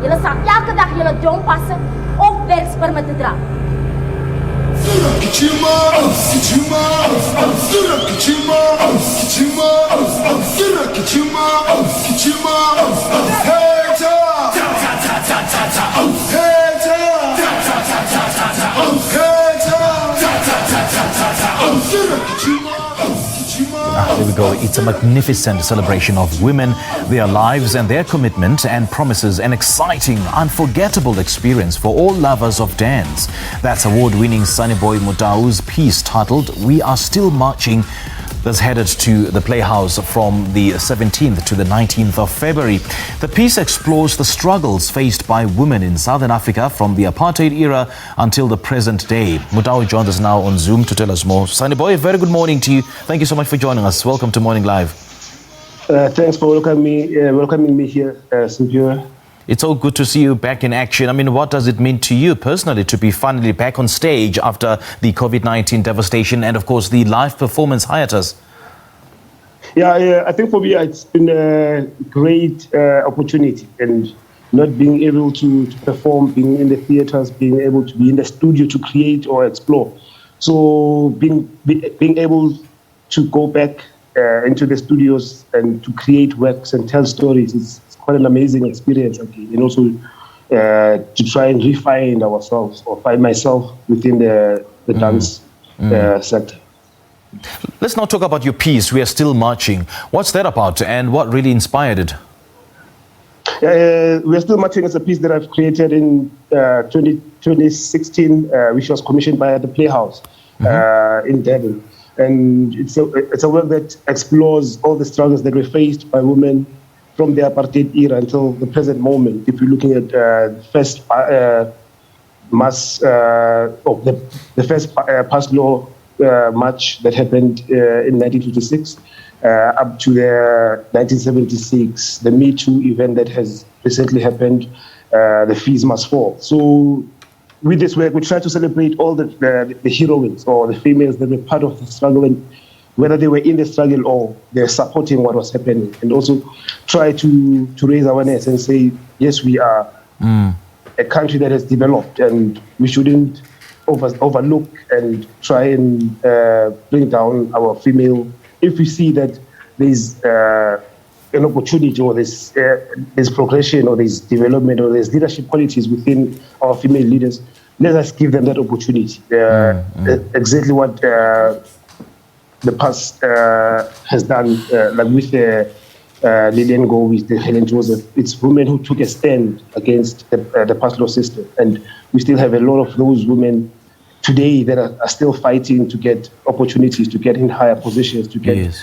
Jullie staan elke dag jullie jong passen of werkspermit te dra. There we go. It's a magnificent celebration of women, their lives and their commitment, and promises an exciting, unforgettable experience for all lovers of dance. That's award-winning Sunnyboy Motau's piece titled "We Are Still Marching," that's headed to the Playhouse from the 17th to the 19th of February. The piece explores the struggles faced by women in Southern Africa from the apartheid era until the present day. Motau joins us now on Zoom to tell us more. Sunnyboy, a very good morning to you. Thank you so much for joining us. Welcome to Morning Live. Thanks for welcoming me here, Sergio. It's all good to see you back in action. I mean, what does it mean to you personally to be finally back on stage after the COVID-19 devastation and, of course, the live performance hiatus? Yeah, I think for me it's been a great opportunity, and not being able to perform, being in the theaters, being able to be in the studio to create or explore. So being able to go back into the studios and to create works and tell stories is quite an amazing experience, okay? And also to try and refine ourselves or find myself within the dance sector. Let's now talk about your piece, "We Are Still Marching." What's that about and what really inspired it? We Are Still Marching is a piece that I've created in 2016, which was commissioned by the Playhouse in Durban. And it's a work that explores all the struggles that were faced by women from the apartheid era until the present moment. If you're looking at the first the first past law march that happened in 1956 up to the 1976, the Me Too event that has recently happened, the Fees Must Fall. So with this work, we try to celebrate all the heroines or the females that were part of the struggle, and whether they were in the struggle or they're supporting what was happening, and also try to raise awareness and say, yes, we are a country that has developed, and we shouldn't overlook and try and bring down our female. If we see that there's an opportunity or there's progression or there's development or there's leadership qualities within our female leaders, let us give them that opportunity. Exactly what the past has done, like with Lillian Go, with the Helen Joseph. It's women who took a stand against the past law system, and we still have a lot of those women today that are still fighting to get opportunities, to get in higher positions, to get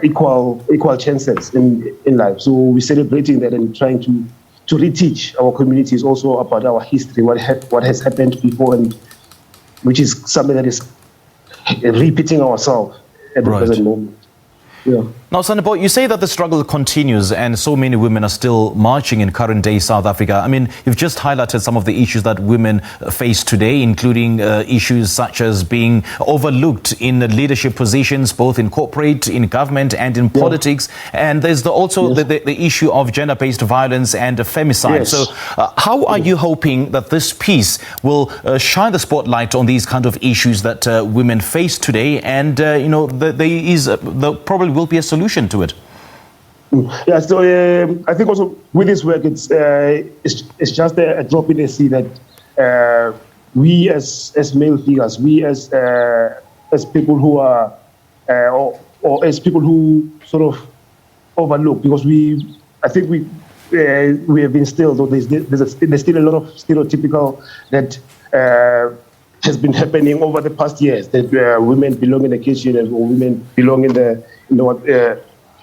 equal chances in life. So we're celebrating that and trying to reteach our communities also about our history, what has happened before, and which is something that is repeating ourselves at the present moment. Yeah. Now, Sunnyboy, you say that the struggle continues and so many women are still marching in current-day South Africa. I mean, you've just highlighted some of the issues that women face today, including issues such as being overlooked in leadership positions, both in corporate, in government and in politics. And there's also the issue of gender-based violence and femicide. So how are you hoping that this piece will shine the spotlight on these kind of issues that women face today? And, there probably will be a solution to it. Yeah, so I think also with this work, it's just a drop in the sea that we as male figures, we as people who are or as people who sort of overlook, because I think we have been still, though there's still a lot of stereotypical that has been happening over the past years, that women belong in the kitchen or women belong in the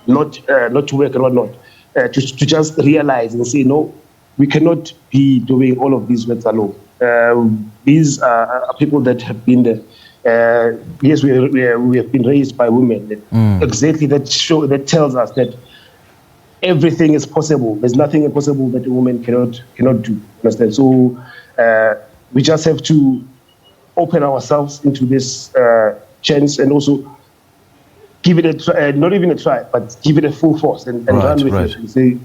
not to work and whatnot, to just realize and say, no, we cannot be doing all of these works alone. These are people that have been there. Yes, we have been raised by women. Exactly, that tells us that everything is possible. There's nothing impossible that a woman cannot do. Understand? So we just have to open ourselves into this chance and also give it a try, not even a try, but give it a full force and run with it. And say,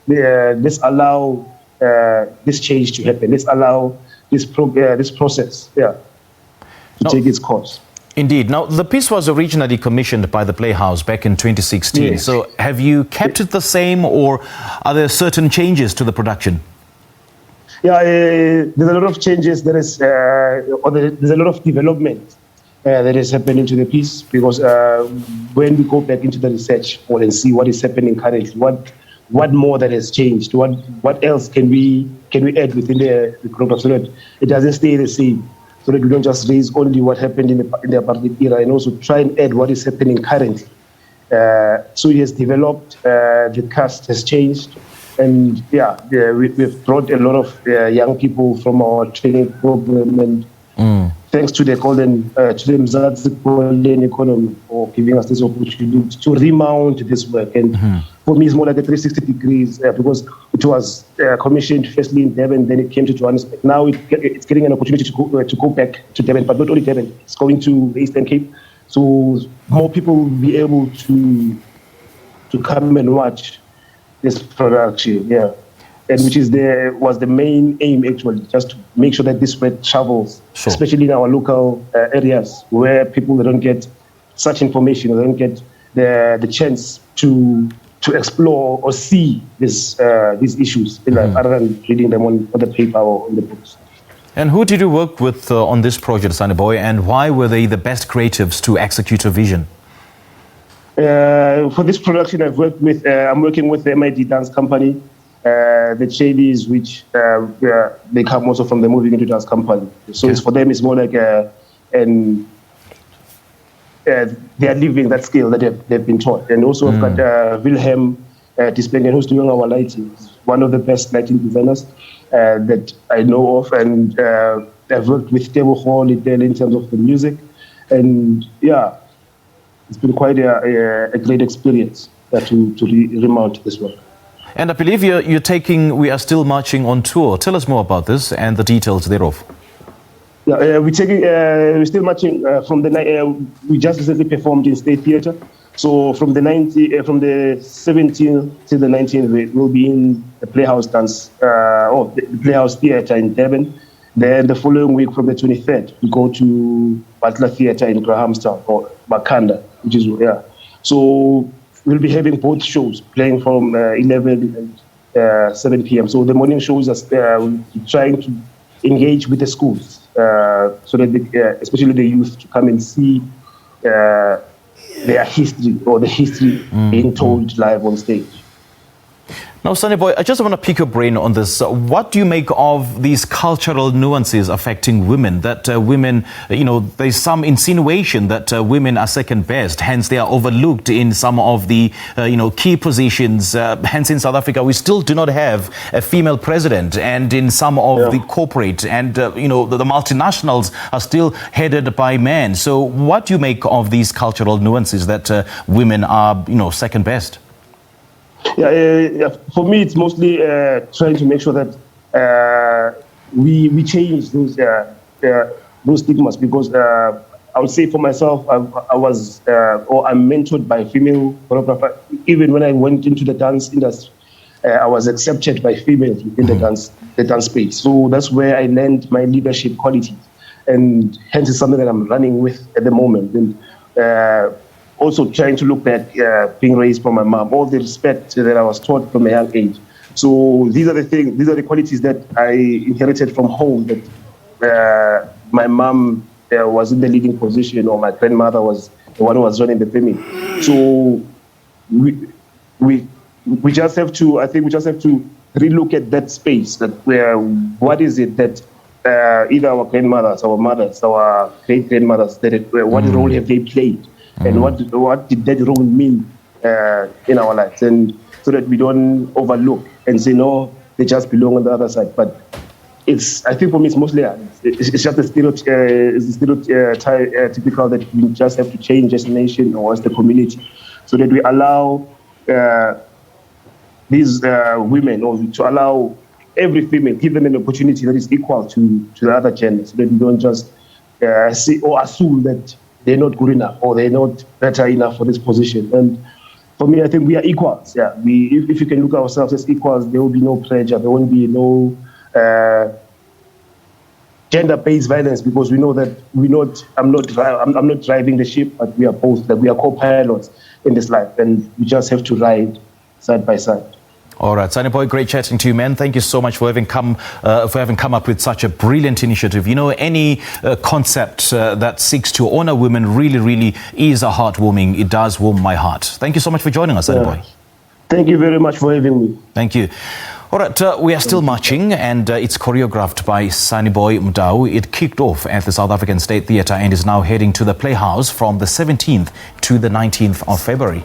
let's allow this change to happen. Let's allow this process, to take its course. Indeed. Now, the piece was originally commissioned by the Playhouse back in 2016. Yes. So have you kept it the same, or are there certain changes to the production? Yeah, there's a lot of changes. There's a lot of development that is happening to the piece, because when we go back into the research and see what is happening currently, what more that has changed, what else can we add within the program, so that it doesn't stay the same, so that we don't just raise only what happened in the apartheid era, and also try and add what is happening currently. So it has developed, the cast has changed, and we've brought a lot of young people from our training program, and thanks to the golden economy for giving us this opportunity to remount this work. And for me, it's more like a 360 degrees, because it was commissioned firstly in Durban, then it came to Johannesburg. Now it's getting an opportunity to go back to Durban, but not only Durban, it's going to the Eastern Cape. So more people will be able to come and watch this production, and which was the main aim, actually, just to make sure that this work travels, especially in our local areas where people don't get such information, they don't get the chance to explore or see these issues, other than reading them on the paper or in the books. And who did you work with on this project, Sunnyboy, and why were they the best creatives to execute your vision? For this production, I'm working with the MID Dance Company, the Chadies, which they come also from the Moving Into Dance Company. So it's, for them, it's more like they are living that skill that they've been taught. And also I've got Wilhelm Dispengen, who's doing our lighting. He's one of the best lighting designers that I know of, and I've worked with Tebo Hall in terms of the music, and it's been quite a great experience to remount this work. And I believe We Are Still Marching on tour. Tell us more about this and the details thereof. We're still marching from we just recently performed in State Theatre. So from the 17th to the 19th, we'll be in the Playhouse the Playhouse Theatre in Durban. Then the following week, from the 23rd, we go to Butler Theatre in Grahamstown, or Makanda, which is So we'll be having both shows playing from 11 and 7 p.m. So the morning shows we're trying to engage with the schools, so that especially the youth, to come and see their history, or the history being told live on stage. Now, Sunnyboy, I just want to pick your brain on this. What do you make of these cultural nuances affecting women? That women, there's some insinuation that women are second best, hence they are overlooked in some of the, key positions. Hence, in South Africa, we still do not have a female president, and in some of the corporate and, the multinationals are still headed by men. So what do you make of these cultural nuances that women are, second best? For me, it's mostly trying to make sure that we change those stigmas, because I would say for myself, I'm mentored by a female choreographer. Even when I went into the dance industry, I was accepted by females within the dance space. So that's where I learned my leadership qualities, and hence it's something that I'm running with at the moment. And also trying to look back, being raised by my mom, all the respect that I was taught from a young age. So these are the qualities that I inherited from home, that my mom was in the leading position, or my grandmother was the one who was running the family. So we just have to relook at that space, what is it that either our grandmothers, our mothers, our great grandmothers, what role have they played? And what did that role mean in our lives? And so that we don't overlook and say, no, they just belong on the other side. But I think for me, it's mostly, it's just a stereotypical that we just have to change as a nation or as the community, so that we allow these women, or to allow every female, give them an opportunity that is equal to the other gender, so that we don't just say or assume that they're not good enough, or they're not better enough for this position. And for me, I think we are equals. Yeah, if you can look at ourselves as equals, there will be no pressure. There won't be no gender-based violence, because we know that I'm not driving the ship, but we are both, that we are co-pilots in this life, and we just have to ride side by side. All right, Sunnyboy, great chatting to you, man. Thank you so much for having come up with such a brilliant initiative. You know, any concept that seeks to honor women really is a heartwarming. It does warm my heart. Thank you so much for joining us, Sunnyboy. Thank you very much for having me. Thank you. All right, we are still marching, and it's choreographed by Sunnyboy Motau. It kicked off at the South African State Theatre and is now heading to the Playhouse from the 17th to the 19th of February.